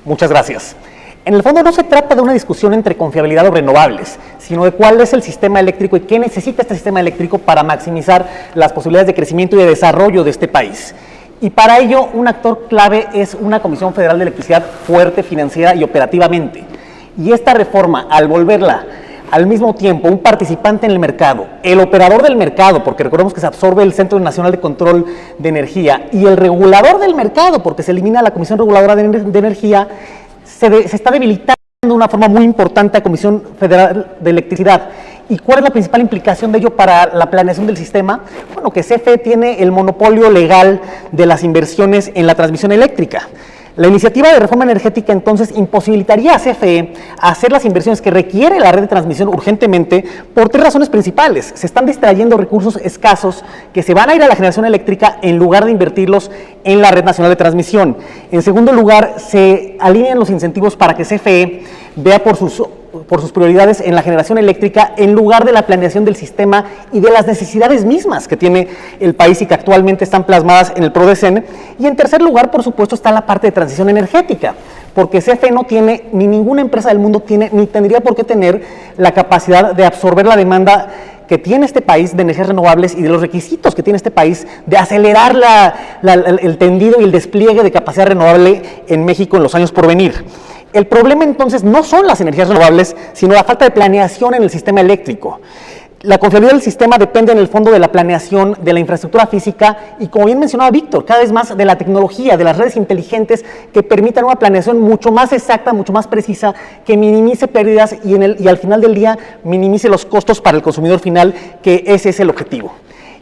Muchas gracias. En el fondo no se trata de una discusión entre confiabilidad o renovables, sino de cuál es el sistema eléctrico y qué necesita este sistema eléctrico para maximizar las posibilidades de crecimiento y de desarrollo de este país. Y para ello, un actor clave es una Comisión Federal de Electricidad fuerte financiera y operativamente. Y esta reforma, al volverla al mismo tiempo un participante en el mercado, el operador del mercado, porque recordemos que se absorbe el Centro Nacional de Control de Energía, y el regulador del mercado, porque se elimina la Comisión Reguladora de Energía, se está debilitando de una forma muy importante a Comisión Federal de Electricidad. ¿Y cuál es la principal implicación de ello para la planeación del sistema? Bueno, que CFE tiene el monopolio legal de las inversiones en la transmisión eléctrica. La iniciativa de reforma energética entonces imposibilitaría a CFE hacer las inversiones que requiere la red de transmisión urgentemente por tres razones principales. Se están distrayendo recursos escasos que se van a ir a la generación eléctrica en lugar de invertirlos en la red nacional de transmisión. En segundo lugar, se alinean los incentivos para que CFE vea por sus prioridades en la generación eléctrica en lugar de la planeación del sistema y de las necesidades mismas que tiene el país y que actualmente están plasmadas en el PRODECEN. Y en tercer lugar, por supuesto, está la parte de transición energética, porque CFE no tiene, ni ninguna empresa del mundo tiene, ni tendría por qué tener la capacidad de absorber la demanda que tiene este país de energías renovables y de los requisitos que tiene este país de acelerar el tendido y el despliegue de capacidad renovable en México en los años por venir. El problema entonces no son las energías renovables, sino la falta de planeación en el sistema eléctrico. La confiabilidad del sistema depende en el fondo de la planeación, de la infraestructura física y, como bien mencionaba Víctor, cada vez más de la tecnología, de las redes inteligentes que permitan una planeación mucho más exacta, mucho más precisa, que minimice pérdidas y al final del día minimice los costos para el consumidor final, que ese es el objetivo.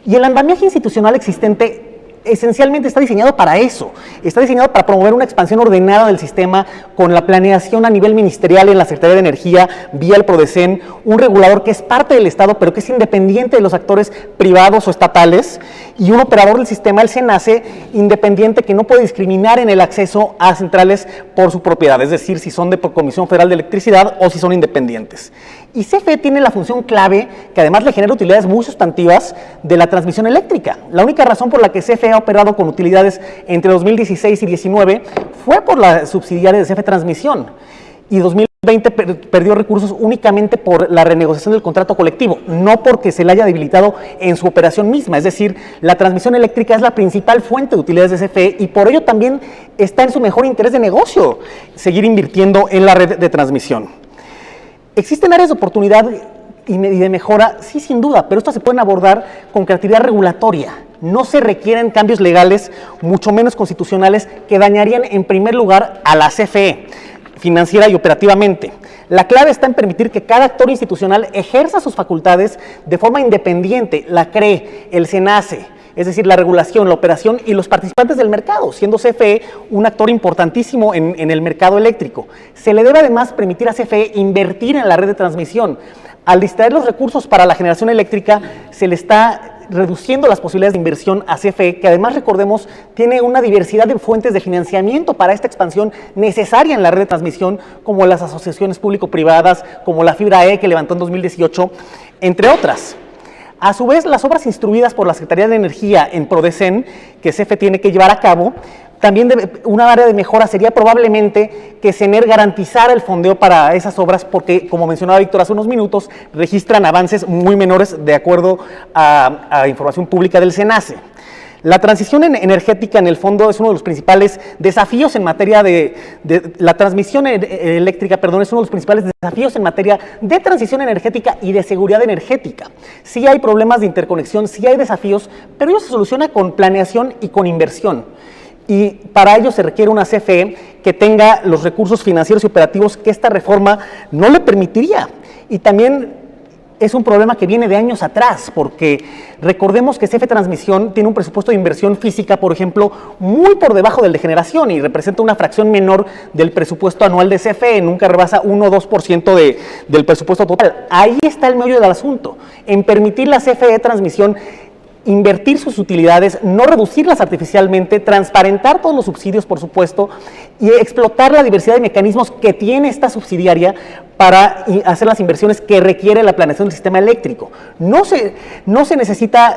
Y el andamiaje institucional existente esencialmente está diseñado para eso, está diseñado para promover una expansión ordenada del sistema con la planeación a nivel ministerial en la Secretaría de Energía, vía el PRODECEN, un regulador que es parte del Estado pero que es independiente de los actores privados o estatales, y un operador del sistema, el CENACE, independiente que no puede discriminar en el acceso a centrales por su propiedad, es decir, si son de Comisión Federal de Electricidad o si son independientes. Y CFE tiene la función clave, que además le genera utilidades muy sustantivas, de la transmisión eléctrica. La única razón por la que CFE ha operado con utilidades entre 2016 y 2019 fue por la subsidiaria de CFE Transmisión, y 2020 perdió recursos únicamente por la renegociación del contrato colectivo, no porque se le haya debilitado en su operación misma. Es decir, la transmisión eléctrica es la principal fuente de utilidades de CFE y por ello también está en su mejor interés de negocio seguir invirtiendo en la red de transmisión. ¿Existen áreas de oportunidad y de mejora? Sí, sin duda, pero estas se pueden abordar con creatividad regulatoria. No se requieren cambios legales, mucho menos constitucionales, que dañarían en primer lugar a la CFE, financiera y operativamente. La clave está en permitir que cada actor institucional ejerza sus facultades de forma independiente, la CRE, el CENACE, es decir, la regulación, la operación y los participantes del mercado, siendo CFE un actor importantísimo en el mercado eléctrico. Se le debe además permitir a CFE invertir en la red de transmisión. Al distraer los recursos para la generación eléctrica, se le está reduciendo las posibilidades de inversión a CFE, que además, recordemos, tiene una diversidad de fuentes de financiamiento para esta expansión necesaria en la red de transmisión, como las asociaciones público-privadas, como la Fibra E que levantó en 2018, entre otras. A su vez, las obras instruidas por la Secretaría de Energía en PRODECEN, que CFE tiene que llevar a cabo, también una área de mejora sería probablemente que CENER garantizara el fondeo para esas obras, porque, como mencionaba Víctor hace unos minutos, registran avances muy menores de acuerdo a información pública del CENACE. La transición energética, en el fondo, es uno de los principales desafíos en materia la transmisión eléctrica, es uno de los principales desafíos en materia de transición energética y de seguridad energética. Sí hay problemas de interconexión, sí hay desafíos, pero ello se soluciona con planeación y con inversión. Y para ello se requiere una CFE que tenga los recursos financieros y operativos que esta reforma no le permitiría. Y también es un problema que viene de años atrás, porque recordemos que CFE Transmisión tiene un presupuesto de inversión física, por ejemplo, muy por debajo del de generación y representa una fracción menor del presupuesto anual de CFE, nunca rebasa 1 o 2% del presupuesto total. Ahí está el meollo del asunto, en permitir la CFE Transmisión invertir sus utilidades, no reducirlas artificialmente, transparentar todos los subsidios, por supuesto, y explotar la diversidad de mecanismos que tiene esta subsidiaria para hacer las inversiones que requiere la planeación del sistema eléctrico. No se necesita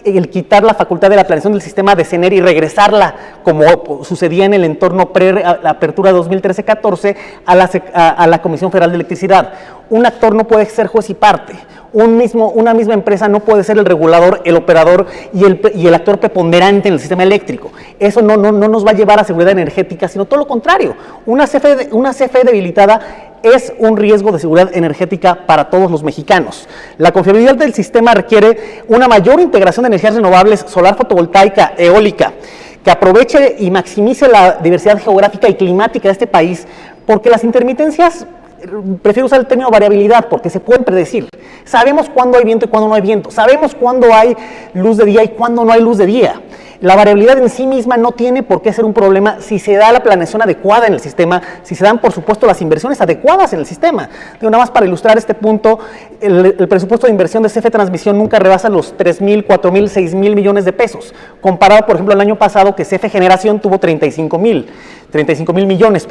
el quitar la facultad de la planeación del sistema de CENER y regresarla, como sucedía en el entorno pre-apertura 2013-14, a la Comisión Federal de Electricidad. Un actor no puede ser juez y parte. Una misma empresa no puede ser el regulador, el operador y el actor preponderante en el sistema eléctrico. Eso no nos va a llevar a seguridad energética, sino todo lo contrario. Una CFE debilitada es un riesgo de seguridad energética para todos los mexicanos. La confiabilidad del sistema requiere una mayor integración de energías renovables, solar, fotovoltaica, eólica, que aproveche y maximice la diversidad geográfica y climática de este país, porque las intermitencias, prefiero usar el término variabilidad porque se pueden predecir. Sabemos cuándo hay viento y cuándo no hay viento. Sabemos cuándo hay luz de día y cuándo no hay luz de día. La variabilidad en sí misma no tiene por qué ser un problema si se da la planeación adecuada en el sistema, si se dan, por supuesto, las inversiones adecuadas en el sistema. Nada más para ilustrar este punto, el presupuesto de inversión de CFE Transmisión nunca rebasa los 3,000, 4,000, 6,000 millones de pesos, comparado, por ejemplo, el año pasado que CFE Generación tuvo 35,000 millones,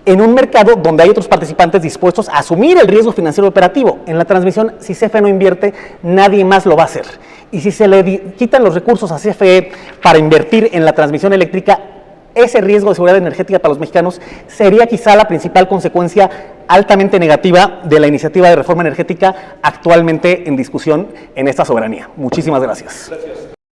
en un mercado donde hay otros participantes dispuestos a asumir el riesgo financiero operativo. En la transmisión, si CFE no invierte, nadie más lo va a hacer. Y si se le quitan los recursos a CFE para invertir en la transmisión eléctrica, ese riesgo de seguridad energética para los mexicanos sería quizá la principal consecuencia altamente negativa de la iniciativa de reforma energética actualmente en discusión en esta soberanía. Muchísimas gracias.